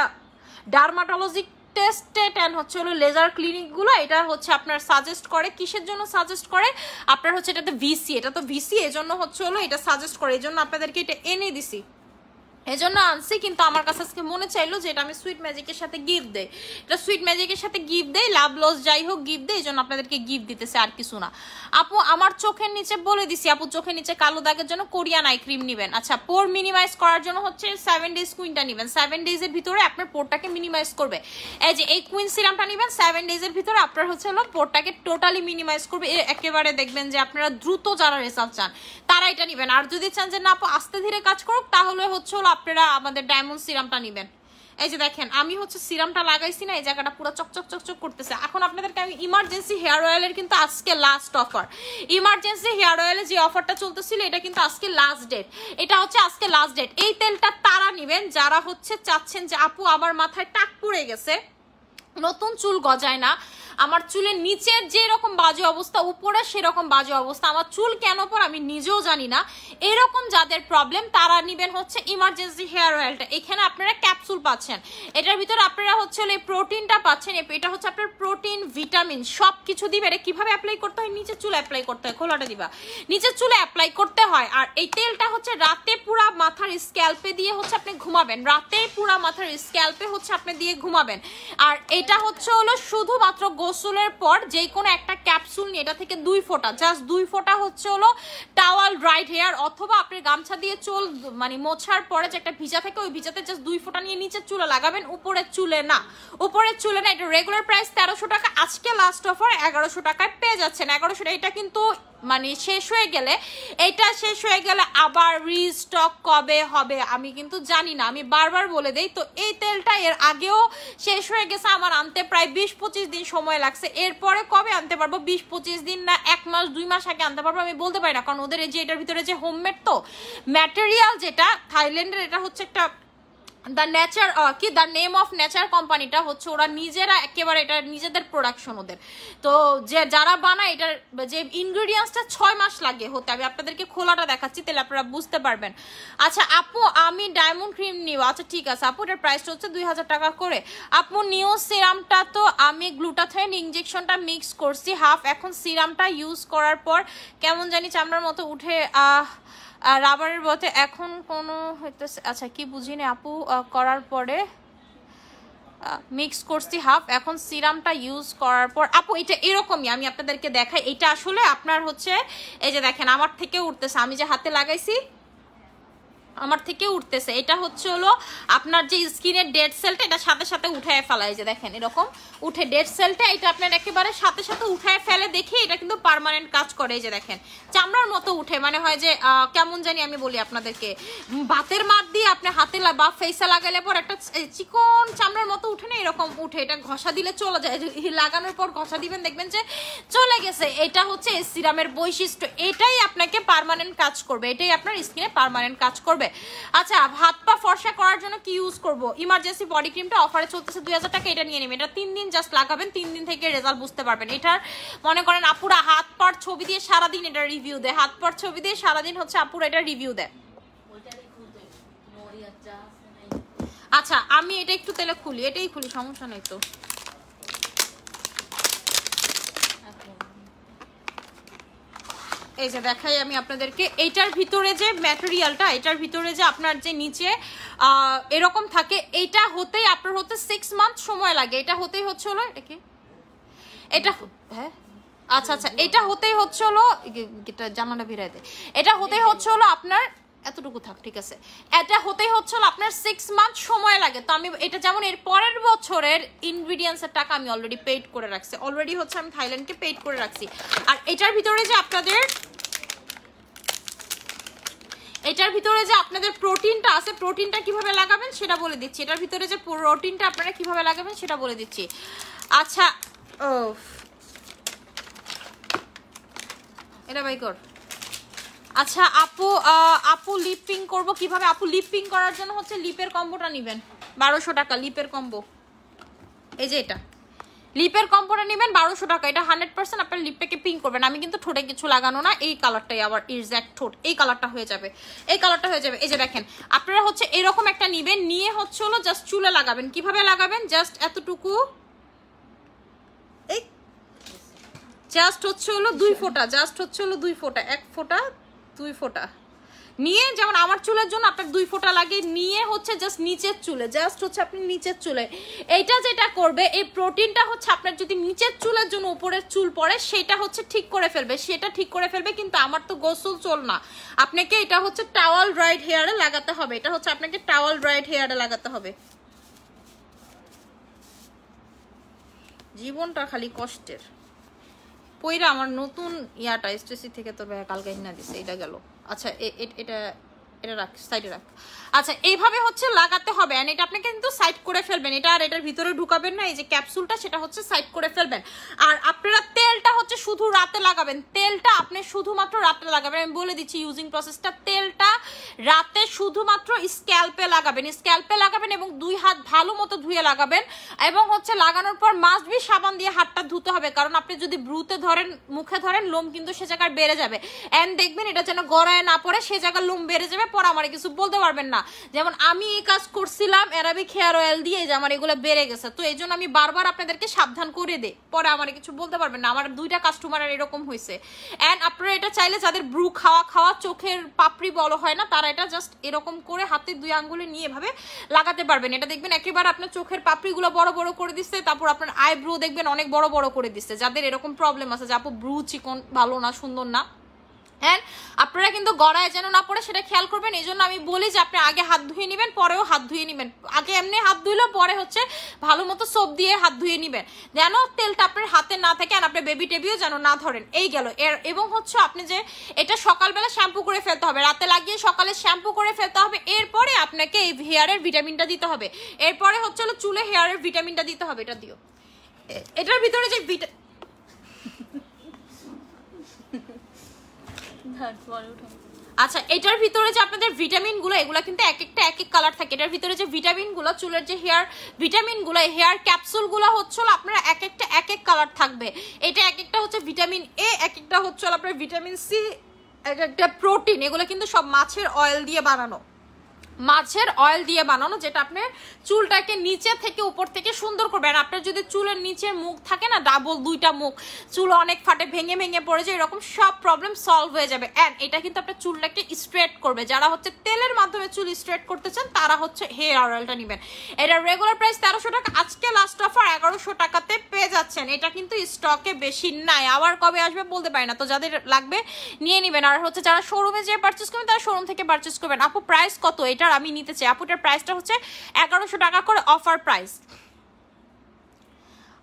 ডার্মাটোলজিক টেস্টেড এন্ড হচ্ছে হলো লেজার ক্লিনিকগুলো এটা হচ্ছে আপনার সাজেস্ট করে। কিসের জন্য সাজেস্ট করে? আপনার হচ্ছে এটাতে ভিসি, এটা তো ভিসি, এজন্য হচ্ছে হলো এটা সাজেস্ট করে, এজন্য আপনাদেরকে এটা এনে দিছি, এজন্য আনছি। কিন্তু আমার কাছে আজকে মনে চাইলো যে এটা আমি সুইট ম্যাজিকের সাথে গিফট দেই, এটা সুইট ম্যাজিকের সাথে গিফট দেই, লাভ লস যাই হোক গিফট দেই, এজন্য আপনাদেরকে গিফট দিতেছে, আর কিছু না। আপু আমার চোখের নিচে বলে দিছি, আপু চোখের নিচে কালো দাগের জন্য কোরিয়ান আই ক্রিম নেবেন। আচ্ছা পোর মিনিমাইজ করার জন্য হচ্ছে 7 ডেজ কুইনটা নেবেন, 7 ডেজের ভিতরে আপনার পোরটাকে মিনিমাইজ করবে। এই যে এই কুইন সিরামটা নেবেন, 7 ডেজের ভিতরে আপনার হচ্ছে হলো পোরটাকে টোটালি মিনিমাইজ করবে। একেবারে দেখবেন যে আপনারা দ্রুত যারা রেজাল্ট চান তারা এটা নেবেন। আর যদি চান যে না আপু আস্তে ধীরে কাজ করুক, তাহলে হচ্ছে হলো আপনারা আমাদের ডায়মন্ড সিরামটা নেবেন। এই যে দেখেন আমি হচ্ছে সিরামটা লাগাইছি না, এই জায়গাটা পুরো চকচক চকচক করতেছে। এখন আপনাদেরকে আমি ইমার্জেন্সি হেয়ার অয়েলের কিন্তু আজকে লাস্ট অফার, ইমার্জেন্সি হেয়ার অয়েলের যে অফারটা চলতেছিল এটা কিন্তু আজকে লাস্ট ডেট, এটা হচ্ছে আজকে লাস্ট ডেট। এই তেলটা তারা নেবেন যারা হচ্ছে চাচ্ছেন যে আপু আমার মাথায় টাক পড়ে গেছে, নতুন চুল গজায় না, আমার চুলের নিচের যেরকম বাজে অবস্থা উপরে সেরকম বাজে অবস্থা, আমার চুল কেন পর আমি নিজেও জানি না, এরকম যাদের প্রবলেম তারা নেবেন হচ্ছে ইমার্জেন্সি হেয়ার অয়েলটা। এখানে আপনারা ক্যাপসুল পাচ্ছেন, এটার ভিতরে আপনারা হচ্ছে এই প্রোটিনটা পাচ্ছেন, এটা হচ্ছে আপনার প্রোটিন ভিটামিন সব কিছু দিবে। এটা কিভাবে অ্যাপ্লাই করতে হয়? নিচের চুলে অ্যাপ্লাই করতে হয়, খোলাটা দিবা, নিচের চুলে অ্যাপ্লাই করতে হয়। আর এই তেলটা হচ্ছে রাতে পুরা মাথার স্ক্যাল্পে দিয়ে হচ্ছে আপনি ঘুমাবেন, রাতে পুরা মাথার স্ক্যাল্পে হচ্ছে আপনি দিয়ে ঘুমাবেন। আর এটা হচ্ছে হলো শুধুমাত্র গোসলের পর যে কোনো একটা ক্যাপসুল নিয়ে এটা থেকে 2 ফোঁটা, জাস্ট 2 ফোঁটা হচ্ছে হলো টাওয়াল ড্রাইড হেয়ার অথবা আপনি গামছা দিয়ে চুল মানে মোছার পরে যে একটা ভিজা থাকে ওই ভিজাতে জাস্ট 2 ফোঁটা নিয়ে নিচের চুলে লাগাবেন, উপরের চুলে না, উপরের চুলে না। এটা রেগুলার প্রাইস 1300 টাকা, আজকে লাস্ট অফার 1100 টাকায় পেয়ে যাচ্ছেন। 1100 টাকা, এটা কিন্তু মানে শেষ হয়ে গেলে, এটা শেষ হয়ে গেলে আবার রিস্টক কবে হবে আমি কিন্তু জানি না, আমি বারবার বলে দেই। তো এই তেলটা এর আগেও শেষ হয়ে গেছে, আমার আনতে প্রায় 20-25 দিন সময় লাগছে, এরপরে কবে আনতে পারবো? 20-25 দিন না 1 মাস 2 মাস আগে আনতে পারবো আমি বলতে পারি না, কারণ ওদের এই যে এটার ভিতরে যে হোমমেড তো ম্যাটেরিয়াল, যেটা থাইল্যান্ডের, এটা হচ্ছে একটা দ্য নেচার কি দ্য নেম অফ নেচার কোম্পানিটা হচ্ছে ওরা নিজেরা একেবারে এটা নিজেদের প্রোডাকশন ওদের। তো যে যারা বানায় এটার যে ইনগ্রেডিয়েন্টসটা 6 মাস লাগে হতে, আমি আপনাদেরকে খোলাটা দেখাচ্ছি তাহলে আপনারা বুঝতে পারবেন। আচ্ছা আপু আমি ডায়মন্ড ক্রিম নিব, আচ্ছা ঠিক আছে আপু, এটার প্রাইসটা হচ্ছে 2000 টাকা করে। আপু নিউ সিরামটা তো আমি গ্লুটাথাইন ইনজেকশনটা মিক্স করছি হাফ, এখন সিরামটা ইউজ করার পর কেমন জানি চামড়ার মতো উঠে রাবারের বতে এখন কোনো হইতেছে, আচ্ছা কি বুঝিনি আপু, করার পরে মিক্স করছি হাফ, এখন সিরামটা ইউজ করার পর আপু এটা এরকমই আমি আপনাদেরকে দেখাই। এটা আসলে আপনার হচ্ছে এই যে দেখেন আমার থেকে উঠতেছে, আমি যে হাতে লাগাইছি আমার থেকে উঠতেছে, এটা হচ্ছে হলো আপনার যে স্কিনের ডেড সেলটা এটা সাথে সাথে উঠায় ফেলায়, যে দেখেন এরকম উঠে ডেড সেলটা, এটা আপনার একেবারে সাথে সাথে উঠায় ফেলে দেখে এটা কিন্তু পার্মানেন্ট কাজ করে। এই যে দেখেন চামড়ার মতো উঠে, মানে হয় যে কেমন জানি আমি বলি আপনাদেরকে, ভাতের মার দিয়ে আপনি হাতে বা ফেসে লাগাইলে পর একটা চিকন চামড়ার মতো উঠে না, এরকম উঠে, এটা ঘষা দিলে চলে যায়, লাগানোর পর ঘষা দিবেন দেখবেন যে চলে গেছে। এটা হচ্ছে এই সিরামের বৈশিষ্ট্য, এটাই আপনাকে পার্মানেন্ট কাজ করবে, এটাই আপনার স্কিনে পার্মানেন্ট কাজ করবে। আচ্ছা হাত পা ফর্সা করার জন্য কি ইউজ করব? ইমার্জেন্সি বডি ক্রিমটা অফারে চলতেছে 2000 টাকা, এটা নিয়ে নেবেন। এটা 3 দিন জাস্ট লাগাবেন, 3 দিন থেকে রেজাল্ট বুঝতে পারবেন। এটার মনে করেন আপুরা হাত পার ছবি দিয়ে সারাদিন এটা রিভিউ দেয়, হাত পার ছবি দিয়ে সারাদিন হচ্ছে আপুরা এটা রিভিউ দেয়। আচ্ছা আমি এটা একটু তেলে খুলি, এটাই খুলি, সমস্যা নেই তো। এই যে দেখাই আমি আপনাদেরকে, এইটার ভিতরে যে ম্যাটেরিয়ালটা, এটার ভিতরে যে আপনার যে নিচে এরকম থাকে, এইটা হতেই আপনার হতে 6 মান্থ সময় লাগে। এটা হতেই হচ্ছে হলো, এটা কি, এটা হ্যাঁ আচ্ছা আচ্ছা, এটা হতেই হচ্ছে হলো, এটা জানালা ভিড়াই দেয়, এটা হতেই হচ্ছে হলো আপনার এতটুকু থাক, ঠিক আছে, এটা হতেই হচ্ছে হলো আপনার 6 মান্থ সময় লাগে। তো আমি এটা যেমন এর পরের বছরের ইনগ্রিডিয়েন্টসের টাকা আমি অলরেডি পেইড করে রাখছি, অলরেডি হচ্ছে আমি থাইল্যান্ডকে পেইড করে রাখছি। আর এটার ভিতরে যে আপনাদের প্রোটিনটা আছে, প্রোটিনটা কিভাবে লাগাবেন সেটা বলে দিচ্ছি। এটার ভিতরে যে প্রোটিনটা আপনারা কিভাবে লাগাবেন সেটা বলে দিচ্ছি। আচ্ছা এটা বাই কর। আচ্ছা আপু লিপ পিঙ্ক করবো কিভাবে? আপু লিপ পিঙ্ক করার জন্য হচ্ছে লিপের কম্বোটা নেবেন 1200 টাকা, লিপের কম্বো। এই যে এটা লিপের কম্বোটা নেবেন 1200 টাকা। এটা 100% আপনার লিপটাকে পিঙ্ক করবেন। আমি কিন্তু ঠোঁটে কিছু লাগানো না, এই কালারটাই আবার এক্স্যাক্ট ঠোঁট, এই কালারটা হয়ে যাবে, এই কালারটা হয়ে যাবে। এই যে দেখেন আপনারা হচ্ছে এরকম একটা নিবেন, নিয়ে হচ্ছে হলো জাস্ট চুলে লাগাবেন। কিভাবে লাগাবেন? জাস্ট এতটুকু, এই জাস্ট হচ্ছে হলো 2 ফোঁটা, জাস্ট হচ্ছে হলো 2 ফোঁটা, 1 ফোঁটা 2 ফোঁটা নিয়ে, যেমন আমার চুলের জন্য আপনার 2 ফোঁটা লাগে, নিয়ে হচ্ছে জাস্ট নিচের চুলে, জাস্ট হচ্ছে আপনি নিচের চুলে এইটা যেটা করবে, এই প্রোটিনটা হচ্ছে আপনার যদি নিচের চুলের জন্য উপরের চুল পড়ে সেটা হচ্ছে ঠিক করে ফেলবে, সেটা ঠিক করে ফেলবে। কিন্তু আমার তো গোসল চুল না, আপনাকে এটা হচ্ছে টাওয়াল ড্রাইড হেয়ারে লাগাতে হবে, এটা হচ্ছে আপনাকে টাওয়াল ড্রাইড হেয়ারে লাগাতে হবে। জীবনটা খালি কষ্টের। পইরা আমার নতুন ইয়াটা স্টেসি থেকে তোর ভাই কালকে কিনা দিছে, এটা গেল। আচ্ছা এটা এটা রাখ, সাইডে রাখ। আচ্ছা এইভাবে হচ্ছে লাগাতে হবে, এন্ড এটা আপনি কিন্তু সাইড করে ফেলবেন, এটা আর এটার ভিতরে ঢুকাবেন না। এই যে ক্যাপসুলটা সেটা হচ্ছে সাইড করে ফেলবেন। আর আপনারা তেলটা হচ্ছে শুধু রাতে লাগাবেন, তেলটা আপনি শুধুমাত্র রাতে লাগাবেন। আমি বলে দিচ্ছি ইউজিং প্রসেসটা, তেলটা রাতে শুধুমাত্র স্ক্যাল্পে লাগাবেন, স্ক্যাল্পে লাগাবেন এবং 2 হাত ভালো মতো ধুয়ে লাগাবেন। এবং হচ্ছে লাগানোর পর মাস্ট বি সাবান দিয়ে হাতটা ধুতে হবে, কারণ আপনি যদি ব্রুতে ধরেন, মুখে ধরেন, লোম কিন্তু সে জায়গায় বেড়ে যাবে। এন্ড দেখবেন এটা যেন গড়ায় না পড়ে, সে জায়গায় লোম বেড়ে যাবে, পরে আমার কিছু বলতে পারবেন না। যেমন আমি এই কাজ করছিলাম অ্যারাবিক হেয়ার অয়েল দিয়ে, যে আমার এগুলো বেড়ে গেছে, তো এই জন্য আমি বারবার আপনাদেরকে সাবধান করে দেই, পরে আমার কিছু বলতে পারবেন না। আমার 2টা কাস্টমারের এরকম হয়েছে। এন্ড আপনারা এটা চাইলে যাদের ব্রু খাওয়া চোখের পাপড়ি বড় হয় না, তারা এটা জাস্ট এরকম করে হাতের 2 আঙ্গুলে নিয়ে এভাবে লাগাতে পারবেন। এটা দেখবেন একেবারে আপনার চোখের পাপড়িগুলো বড় বড় করে দিচ্ছে, তারপর আপনার আইব্রো দেখবেন অনেক বড় বড় করে দিচ্ছে। যাদের এরকম প্রবলেম আছে যে আপু ব্রু চিকন ভালো না, সুন্দর না, হ্যাঁ আপনারা কিন্তু গড়ায় যেন না পড়ে সেটা খেয়াল করবেন। এই জন্য আমি বলি যে আপনি আগে হাত ধুয়ে নেবেন, পরেও হাত ধুয়ে নেবেন। আগে এমনি হাত ধুইলেও পরে হচ্ছে ভালো মতো সোপ দিয়ে হাত ধুয়ে নেবেন, যেন তেলটা আপনার হাতে না থাকে আর আপনার বেবি টেবিও যেন না ধরেন। এই গেল এবং হচ্ছে আপনি যে এটা সকালবেলা শ্যাম্পু করে ফেলতে হবে, রাতে লাগিয়ে সকালে শ্যাম্পু করে ফেলতে হবে। এরপরে আপনাকে এই হেয়ারের ভিটামিনটা দিতে হবে, এরপরে হচ্ছে হলো চুলে হেয়ারের ভিটামিনটা দিতে হবে। এটা দিও, এটার ভিতরে যে আচ্ছা এটার ভিতরে যে আপনাদের ভিটামিন গুলো, এগুলো কিন্তু এক একটা এক এক কালার থাকে। এটার ভিতরে যে ভিটামিন গুলো, চুলের যে হেয়ার ভিটামিন গুলো, হেয়ার ক্যাপসুল গুলো হচ্ছে আপনারা এক একটা এক এক কালার থাকবে। এটা এক একটা হচ্ছে ভিটামিন এ, এক একটা হচ্ছে আপনার ভিটামিন সি, এক একটা প্রোটিন। এগুলো কিন্তু সব মাছের অয়েল দিয়ে বানানো, মাছের অয়েল দিয়ে বানানো, যেটা আপনার চুলটাকে নিচে থেকে উপর থেকে সুন্দর করবে। আর আপনার যদি চুলের নিচের মুখ থাকে না, ডাবল 2টা মুখ, চুল অনেক ফাটে, ভেঙে ভেঙে পড়ে যায়, এরকম সব প্রবলেম সলভ হয়ে যাবে। অ্যান্ড এটা কিন্তু আপনার চুলটাকে স্ট্রেট করবে। যারা হচ্ছে তেলের মাধ্যমে চুল স্ট্রেট করতে চান তারা হচ্ছে হেয়ার অয়েলটা নেবেন। এটার রেগুলার প্রাইস 1300 টাকা, আজকে লাস্ট অফার 1100 টাকাতে পেয়ে যাচ্ছেন। এটা কিন্তু স্টকে বেশি নাই, আবার কবে আসবে বলতে পারি না, তো যাদের লাগবে নিয়ে নেবেন। আর হচ্ছে যারা শোরুমে যেয়ে পারচেস করবেন তারা শোরুম থেকে পারচেস করবেন। আপু প্রাইস কত? এটা আমি নিতে চাই। আপুটার প্রাইসটা হচ্ছে 1100 টাকা করে অফার প্রাইস।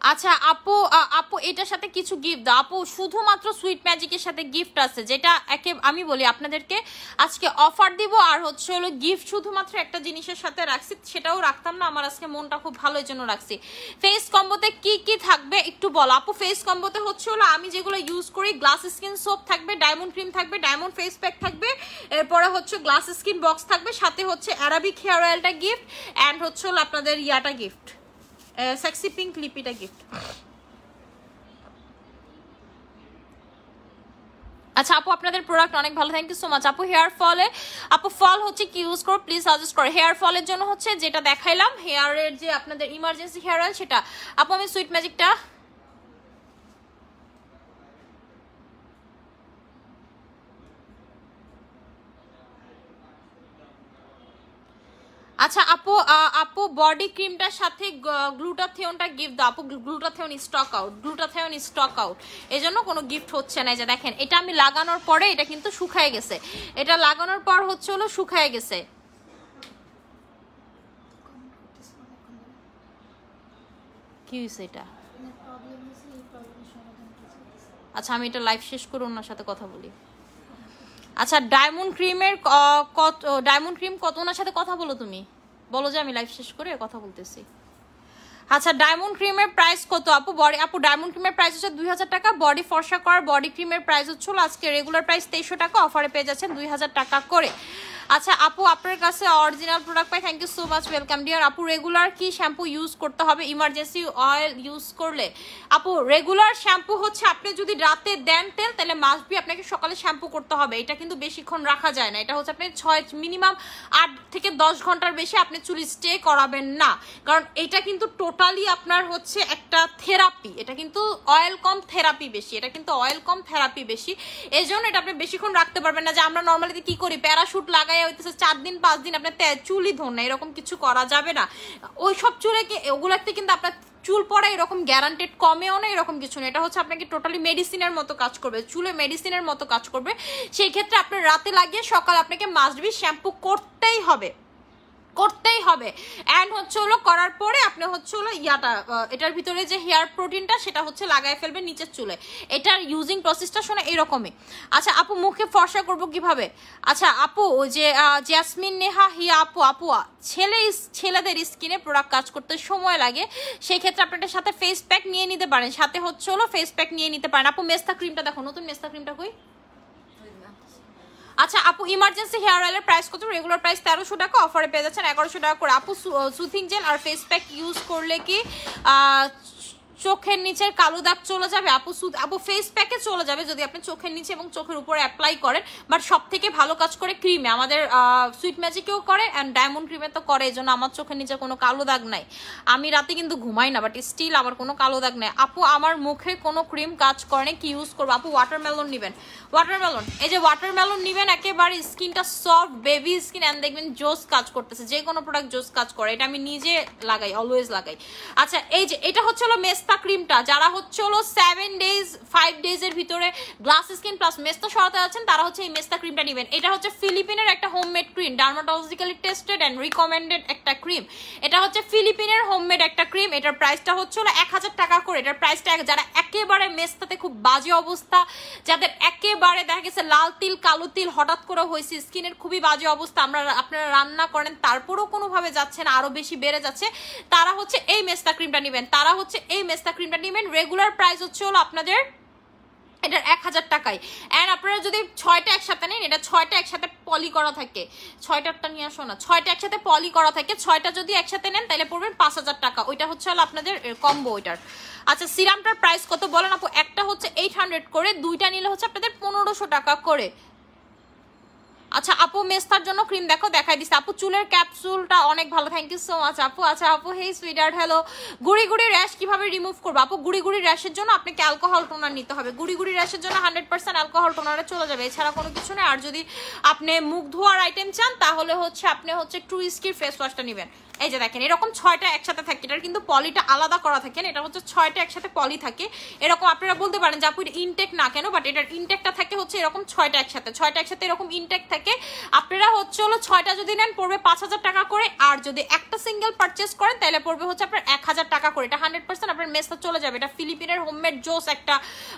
আচ্ছা আপু এটার সাথে কিছু গিফট দাও। আপু শুধুমাত্র সুইট ম্যাজিকের সাথে গিফট আছে, যেটা আমি বলি আপনাদেরকে আজকে অফার দিব। আর হচ্ছে হলো গিফট শুধুমাত্র একটা জিনিসের সাথে রাখছি, সেটাও রাখতাম না, আমার আজকে মনটা খুব ভালো, এই জন্য রাখছি। ফেস কম্বোতে কি কি থাকবে একটু বলো আপু। ফেস কম্বোতে হচ্ছে হলো আমি যেগুলো ইউজ করি, গ্লাস স্কিন সোপ থাকবে, ডায়মন্ড ক্রিম থাকবে, ডায়মন্ড ফেস প্যাক থাকবে, এরপরে হচ্ছে গ্লাস স্কিন বক্স থাকবে, সাথে হচ্ছে অ্যারাবিক হেয়ার অয়েলটা গিফট, অ্যান্ড হচ্ছে হলো আপনাদের ইয়াটা গিফট, সেক্সি পিঙ্ক লিপিটা গিফট। আচ্ছা আপু আপনাদের প্রোডাক্ট অনেক ভালো, থ্যাংক ইউ সো মাচ আপু। হেয়ার ফলে আপু ফল হচ্ছে কি ইউজ করো প্লিজ সাজেস্ট করো। হেয়ার ফলের জন্য হচ্ছে যেটা দেখাইলাম হেয়ারের যে আপনাদের ইমার্জেন্সি হেয়ার অয়েল সেটা আপু। আমি সুইট ম্যাজিকটা আচ্ছা আপু আপু বডি ক্রিমটার সাথে গ্লুটাথিয়নটা গিফট দাও আপু। Glutathione stock out, glutathione stock out, এই জন্য কোনো গিফট হচ্ছে না। এই যে দেখেন এটা আমি লাগানোর পরে এটা কিন্তু শুকায় গেছে, এটা লাগানোর পর হচ্ছে হলো শুকায় গেছে। কি হয়েছে এটা? আচ্ছা আমি এটা লাইভ শেষ করে ওনার সাথে কথা বলি। আচ্ছা ডায়মন্ড ক্রিমের ডায়মন্ড ক্রিম কত, ওনার সাথে কথা বলো, তুমি বলো যে আমি লাইভ শেষ করে কথা বলতেছি। আচ্ছা ডায়মন্ড ক্রিমের প্রাইস কত আপু? বডি আপু ডায়মন্ড ক্রিমের প্রাইস হচ্ছে 2000 টাকা। বডি ফর্সা করার বডি ক্রিমের প্রাইস হচ্ছে আজকে রেগুলার প্রাইস 2300 টাকা, অফারে পেয়ে যাচ্ছেন 2000 টাকা করে। আচ্ছা আপু আপনার কাছে অরিজিনাল প্রোডাক্ট পাই, thank you so much, welcome dear. আপু রেগুলার কি শ্যাম্পু ইউজ করতে হবে ইমার্জেন্সি অয়েল ইউজ করলে? আপু রেগুলার শ্যাম্পু হচ্ছে আপনি যদি রাতে দেন তেল তাহলে মাস্ট বি আপনাকে সকালে শ্যাম্পু করতে হবে, এটা কিন্তু বেশিক্ষণ রাখা যায় না। এটা হচ্ছে আপনি মিনিমাম 8 থেকে 10 ঘন্টার বেশি আপনি চুল স্টে করাবেন না, কারণ এটা কিন্তু টোটালি আপনার হচ্ছে একটা থেরাপি, এটা কিন্তু অয়েল কম থেরাপি বেশি, এটা কিন্তু অয়েল কম থেরাপি বেশি, এই জন্য এটা আপনি বেশিক্ষণ রাখতে পারবেন না। যে আমরা নর্মালি কি করি প্যারাশুট লাগাই হইতেছে 4 দিন 5 দিন আপনার চুলই ধর না, এরকম কিছু করা যাবে না। ওই সব চুলে ওগুলাতে কিন্তু আপনার চুল পড়া এরকম গ্যারান্টেড কমেও না, এরকম কিছু না। এটা হচ্ছে আপনাকে টোটালি মেডিসিনের মতো কাজ করবে, চুলে মেডিসিনের মতো কাজ করবে। সেই ক্ষেত্রে আপনার রাতে লাগিয়ে সকাল আপনাকে মাস্ট বি শ্যাম্পু করতেই হবে, করতেই হবে। অ্যান্ড হচ্ছে হলো করার পরে আপনি হচ্ছে হলো ইয়াটা এটার ভিতরে যে হেয়ার প্রোটিনটা সেটা হচ্ছে লাগাই ফেলবেন নিচের চুলে। এটার ইউজিং প্রসেসটা শোনা এরকমই। আচ্ছা আপু মুখে ফর্সা করব কিভাবে? আচ্ছা আপু ওই যে জ্যাসমিন নেহা হিয়া আপু, আপু ছেলেদের স্কিনে প্রোডাক্ট কাজ করতে সময় লাগে, সেই ক্ষেত্রে আপনাদের সাথে ফেস প্যাক নিয়ে নিতে পারেন, সাথে হচ্ছে হলো ফেস প্যাক নিয়ে নিতে পারেন। আপু মেস্তা ক্রিমটা দেখো, নতুন মেস্তা ক্রিমটা কই? আচ্ছা আপু ইমার্জেন্সি হেয়ার অয়েলের প্রাইস কত? রেগুলার প্রাইস 1300 টাকা, অফারে পেয়ে যাচ্ছেন 1100 টাকা করে। আপু সুথিং জেল আর ফেস প্যাক ইউজ করলে কি চোখের নিচের কালো দাগ চলে যাবে? আপু ফেস প্যাকে চলে যাবে যদি আপনি চোখের নিচে এবং চোখের উপরে অ্যাপ্লাই করেন, বাট সব থেকে ভালো কাজ করে ক্রিমে, আমাদের সুইট ম্যাজিকেও করে অ্যান্ড ডায়মন্ড ক্রিমে তো করে, এই জন্য আমার চোখের নিচে কোনো কালো দাগ নাই। আমি রাতে কিন্তু ঘুমাই না, বাট স্টিল আমার কোনো কালো দাগ নাই। আপু আমার মুখে কোনো ক্রিম কাজ করে, কি ইউজ করবো? আপু ওয়াটারমেলন নেবেন, ওয়াটারমেলন, এই যে ওয়াটারমেলন নেবেন, একেবারে স্কিনটা সফট বেবি স্কিন অ্যান্ড দেখবেন জোস কাজ করতেছে, যে কোনো প্রোডাক্ট জোস কাজ করে, এটা আমি নিজে লাগাই, অলওয়েজ লাগাই। আচ্ছা এই যে এটা হচ্ছে হলো মেস্তা ক্রিমটা, যারা হচ্ছে হলো 7 ডেজ 5 ডেজের ভিতরে গ্লাস স্কিন প্লাস মেস্তা সরাতে আছেন তারা হচ্ছে এই মেস্তা ক্রিমটা নেবেন। এটা হচ্ছে ফিলিপিনের একটা homemade cream, dermatologically tested and recommended একটা ক্রিম। এটা হচ্ছে ফিলিপিনের হোমমেড একটা ক্রিম, এটার প্রাইসটা হচ্ছে হলো 1000 টাকা করে। এটার প্রাইসটা যারা একেবারে মেস্তাতে খুব বাজে অবস্থা, যাদের একেবারে দেখা গেছে লাল তিল কালো তিল হঠাৎ করে হয়েছে, স্কিনের খুবই বাজে অবস্থা, আপনারা রান্না করেন তারপরেও কোনোভাবে যাচ্ছে না, আরো বেশি বেড়ে যাচ্ছে, তারা হচ্ছে এই মেস্তা ক্রিমটা নেবেন, তারা হচ্ছে এই মেস্তা ক্রিমটা নেবেন। রেগুলার প্রাইস হচ্ছে হলো আপনাদের এটার 1000 টাকায়। অ্যান্ড আপনারা যদি 6টা একসাথে নেন, এটা 6টা একসাথে পলি করা থাকে, 6টারটা নিয়ে আসো না, 6টা একসাথে পলি করা থাকে, 6টা যদি একসাথে নেন তাহলে পড়বেন 5000 টাকা, ওইটা হচ্ছে হলো আপনাদের কম্বো ওইটার। আচ্ছা সিরামটার প্রাইস কত বলেন আপু? একটা হচ্ছে 800 করে, দুইটা নিলে হচ্ছে আপনাদের 1500 টাকা করে। আচ্ছা আপু মেস্তার জন্য ক্রিম দেখো দেখাই দিচ্ছে। আপু চুলের ক্যাপসুলটা অনেক ভালো, থ্যাংক ইউ সো মাচ আপু। আচ্ছা আপু হেই সুইটার্ট হ্যালো, গুড়ি গুড়ি র্যাশ কিভাবে রিমুভ করবো? আপু গুড়ি গুড়ি র্যাশের জন্য আপনাকে অ্যালকোহল টোনার নিতে হবে, গুড়ি গুড়ি র্যাশের জন্য 100% অ্যালকোহল টোনারে চলে যাবে, এছাড়া কোনো কিছু নেই। আর যদি আপনি মুখ ধোয়ার আইটেম চান তাহলে হচ্ছে আপনি হচ্ছে ট্রু স্কির ফেস ওয়াশটা নেবেন। এই যে দেখেন এরকম 6টা একসাথে থাকে, এটার কিন্তু পলিটা আলাদা করা থাকে, এটা হচ্ছে 6টা একসাথে পলি থাকে। এরকম আপনারা বলতে পারেন যে আপু ইনটেক না কেন, বাট এটার ইনটেকটা থাকে হচ্ছে এরকম 6টা একসাথে এরকম ইনটেক থাকে। আপনারা হচ্ছে হলো 6টা যদি নেন পড়বে 5000 টাকা করে, আর যদি একটা সিঙ্গেল পারচেস করেন তাহলে পড়বে হচ্ছে আপনার 1000 টাকা করে। এটা 100% আপনার মেস্তা চলে যাবে, এটা ফিলিপিনের হোমমেড জোস একটা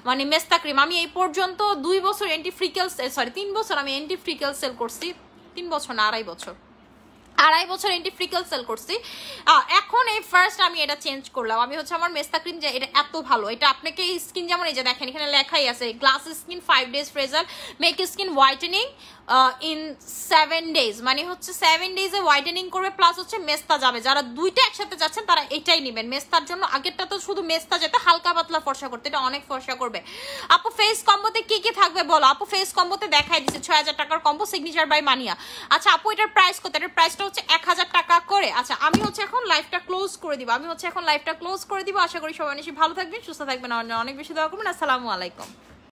মানে মেস্তা ক্রিম। আমি এই পর্যন্ত 2 বছর অ্যান্টি ফ্রিকেল 3 বছর আমি অ্যান্টি ফ্রিকেল সেল করছি, 3 বছর না 2.5 বছর। 2.5 বছর এন্টি ফ্রিকল সেল করছি, এখন এই ফার্স্ট আমি এটা চেঞ্জ করলাম। আমি হচ্ছে আমার মেস্তা ক্রিম যে এটা এত ভালো, এটা আপনাকে স্কিন যেমন এই যে দেখেন এখানে লেখাই আছে glass skin 5 days phrasal make skin whitening in 7 days, মানে হচ্ছে 7 days এ হোয়াইটেনিং করবে প্লাস হচ্ছে মেস্তা যাবে। যারা দুইটা একসাথে যাচ্ছেন তারা এটাই নেবেন। মেস্তার জন্য আগেরটা তো শুধু মেস্তা যেতে হালকা পাতলা ফর্সা করতে, এটা অনেক ফর্সা করবে। আপু ফেস কম্বোতে কি কি থাকবে বলো? আপু ফেস কম্বোতে দেখাই দিচ্ছে 6000 টাকার কম্বো সিগনেচার বাই মানিয়া। আচ্ছা আপু এটার প্রাইস কত? এটার প্রাইসটা হচ্ছে 1000 টাকা করে। আচ্ছা আমি হচ্ছে এখন লাইভটা ক্লোজ করে দিব, আশা করি সবাই অনেক ভালো থাকবেন, সুস্থ থাকবেন, অনেক বেশি দোয়া করবেন। আসসালামু আলাইকুম।